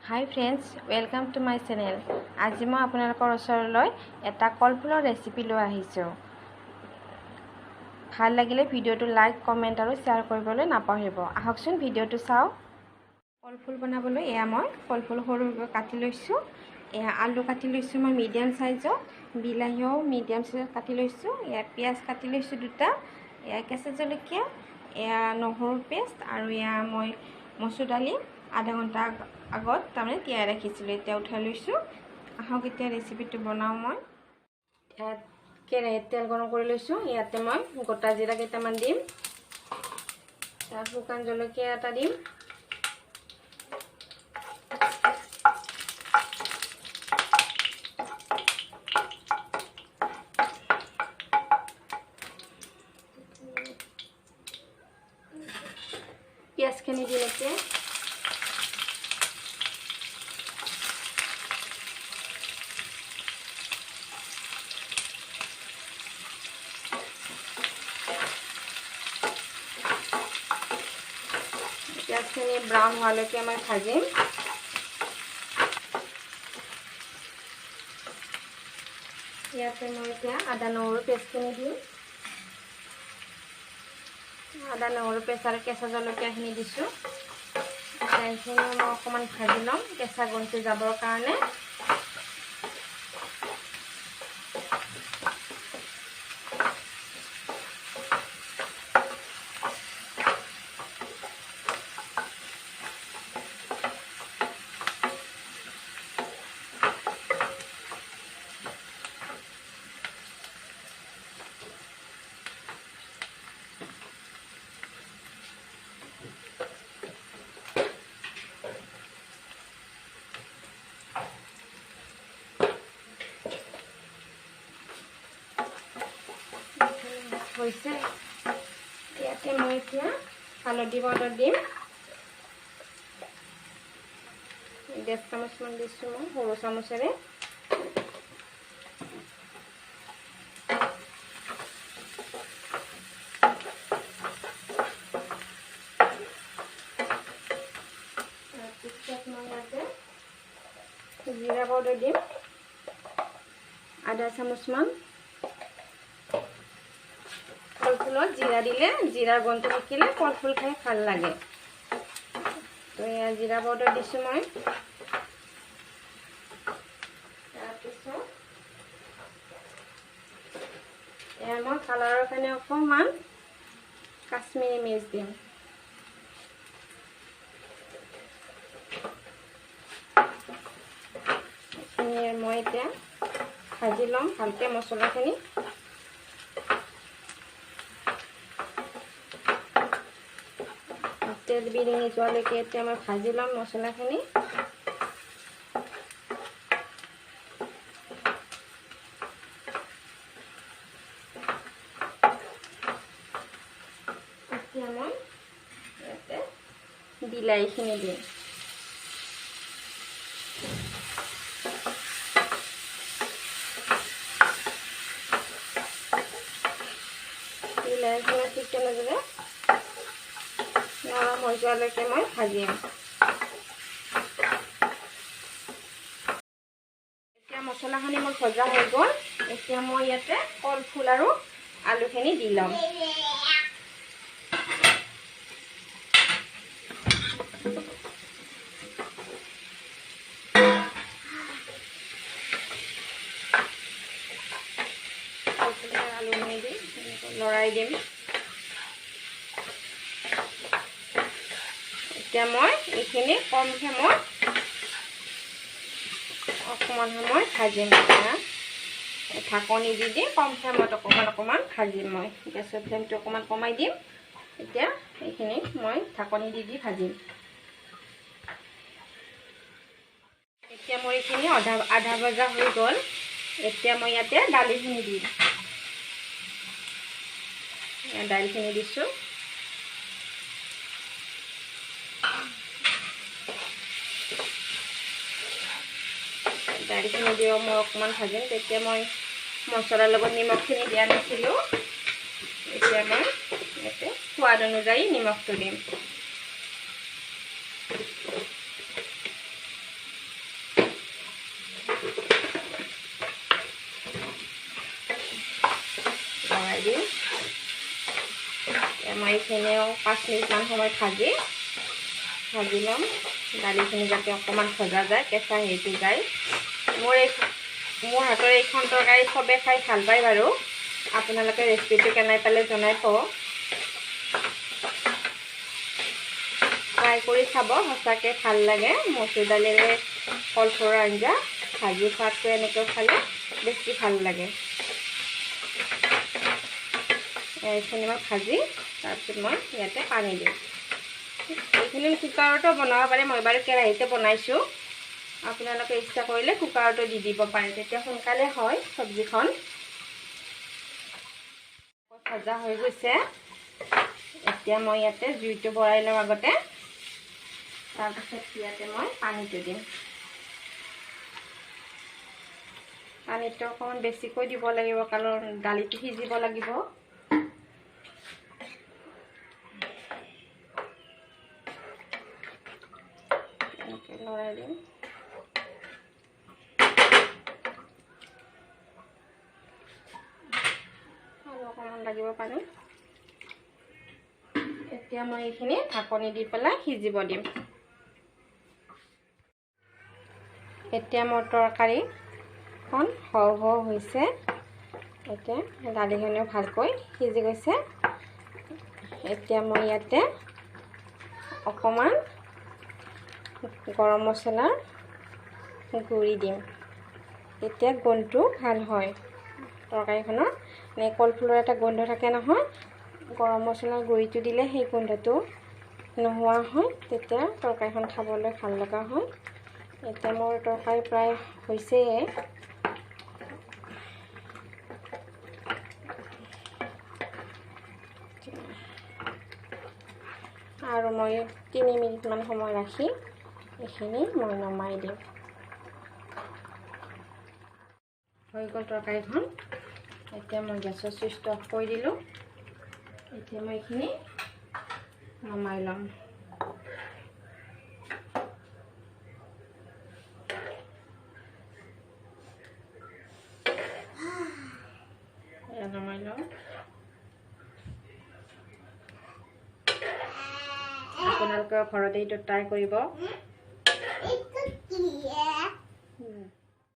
Hi friends, welcome to my channel. আজি মই আপোনালোকৰ ওচৰলৈ এটা কলফুলৰ ৰেচিপি লৈ আহিছোঁ। ভাল লাগিলে ভিডিওটো লাইক, কমেন্ট আৰু শ্বেয়াৰ কৰিবলৈ নাপাহৰিব। আহকচোন ভিডিওটো চাওঁ। কলফুল বনাবলৈ এয়া মই কলফুল সৰুকৈ কাটি লৈছোঁ। এয়া আলু কাটি লৈছোঁ মই মিডিয়াম সাইজত, বিলাহীও মিডিয়াম সাইজত কাটি লৈছোঁ। এয়া পিঁয়াজ কাটি লৈছোঁ দুটা, এয়া কেঁচা জলকীয়া, এয়া নহৰু পেষ্ট আৰু এয়া মই মচুৰ দালি আধা ঘণ্টা আগত তাৰমানে তিয়াই ৰাখিছিলোঁ। এতিয়া উঠাই লৈছোঁ। আহক এতিয়া ৰেচিপিটো বনাওঁ। মই ইয়াত কেৰাহীত তেল গৰম কৰি লৈছোঁ। ইয়াতে মই গোটা জিৰা কেইটামান দিম, তাত শুকান জলকীয়া এটা দিম, পিঁয়াজখিনি দিম এতিয়া। পিঁয়াজখিনি ব্ৰাউন হোৱালৈকে মই ভাজিম। ইয়াতে মই এতিয়া আদা নহৰু পেষ্টখিনি দিম। আদা নহৰু পেষ্ট আৰু কেঁচা জলকীয়াখিনি দিছোঁ। এইখিনি মই অকণমান ভাজি ল'ম কেঁচা গোন্ধটো যাবৰ কাৰণে। হৈছে ইয়াতে মই এতিয়া হালধি পাউডাৰ দিম। 1.5 চামুচমান দিছোঁ মই সৰু চামুচেৰে। তাৰপিছত মই ইয়াতে জিৰা পাউডাৰ দিম আধা চামুচমান। কলফুলত জিৰা দিলে জিৰাৰ গোন্ধটো থাকিলে কলফুল খাই ভাল লাগে। তো এয়া জিৰা পাউডাৰ দিছোঁ মই। তাৰপিছত এয়া মই কালাৰৰ কাৰণে অকণমান কাশ্মীৰী মিৰ্চ দিম। এইখিনি মই এতিয়া ভাজি ল'ম ভালকৈ মছলাখিনি। তেল বিৰিঙি যোৱালৈকে এতিয়া মই ভাজি ল'ম মছলাখিনি। এতিয়া মই ইয়াতে বিলাহীখিনি দিম। বিলাহীখিনি ঠিক তেনেদৰে নৰম হৈ যোৱালৈকে মই ভাজিম। এতিয়া মছলাখিনি মোৰ ভজা হৈ গ'ল। এতিয়া মই ইয়াতে কলফুল আৰু আলুখিনি দি ল'ম। কলফুল আৰু আলুখিনি দি লৰাই দিম। এতিয়া মই এইখিনি কম ফ্লেমত অকণমান সময় ভাজিম। ঢাকনি দি কম ফ্লেমত অকণমান ভাজিম। মই গেছৰ ফ্লেমটো অকণমান কমাই দিম। এতিয়া এইখিনি মই ঢাকনি দি ভাজিম। এতিয়া মোৰ এইখিনি আধা ভজা হৈ গ'ল। এতিয়া মই ইয়াতে দালিখিনি দিম। দাইলখিনি দিছোঁ। দাইলখিনি দিও মই অকণমান ভাজিম। তেতিয়া মই মছলাৰ লগত নিমখখিনি দিয়া নাছিলোঁ। এতিয়া মই ইয়াতে সোৱাদ অনুযায়ী নিমখটো দিম। দালিখিনিও 5 মিনিটমান সময় ভাজি ল'ম দালিখিনি যাতে অকণমান ভজা যায় কেঁচা হেৰিটো যায় মোৰ হাতৰ এইখন তৰকাৰী চবে খাই ভাল পায় বাৰু আপোনালোকে ৰেচিপিটো কেনে পালে জনাই থ'ব ট্ৰাই কৰি চাব সঁচাকৈ ভাল লাগে মচুৰ দালিৰে কলফুলৰ আঞ্জা ভাজি খোৱাতকৈ এনেকৈ খালে বেছি ভাল লাগে এইখিনি মই ভাজি তাৰপিছত মই ইয়াতে পানী দিম এইখিনি কুকাৰতো বনাব পাৰে মই বাৰু কেৰাহীতে বনাইছোঁ আপোনালোকে ইচ্ছা কৰিলে কুকাৰতো দি দিব পাৰে তেতিয়া সোনকালে হয় চব্জিখন ভজা হৈ গৈছে এতিয়া মই ইয়াতে জুইটো বঢ়াই লওঁ আগতে তাৰপিছত ইয়াতে মই পানীটো দিম পানীটো অকণমান বেছিকৈ দিব লাগিব কাৰণ দালিটো সিজিব লাগিব লৰাই দিম আৰু অকণমান লাগিব পানী এতিয়া মই এইখিনি ঢাকনি দি পেলাই সিজিব দিম এতিয়া মোৰ তৰকাৰীখন হও হৈছে এতিয়া দালিখিনিও ভালকৈ সিজি গৈছে এতিয়া মই ইয়াতে অকণমান গৰম মছলাৰ গুড়ি দিম তেতিয়া গোন্ধটো ভাল হয় তৰকাৰীখনৰ কলফুলৰ এটা গোন্ধ থাকে নহয় গৰম মছলাৰ গুড়িটো দিলে সেই গোন্ধটো নোহোৱা হয় তেতিয়া তৰকাৰীখন খাবলৈ ভাল লগা হয় এতিয়া মোৰ তৰকাৰী প্ৰায় হৈছেই আৰু মই 3 মিনিটমান সময় ৰাখি এইখিনি মই নমাই দিম হৈ গ'ল তৰকাৰীখন এতিয়া মই গেছৰ চুইচটো অফ কৰি দিলোঁ এতিয়া মই এইখিনি নমাই ল'ম নমাই ল'ম আপোনালোকে ঘৰতে এইটো ট্ৰাই কৰিব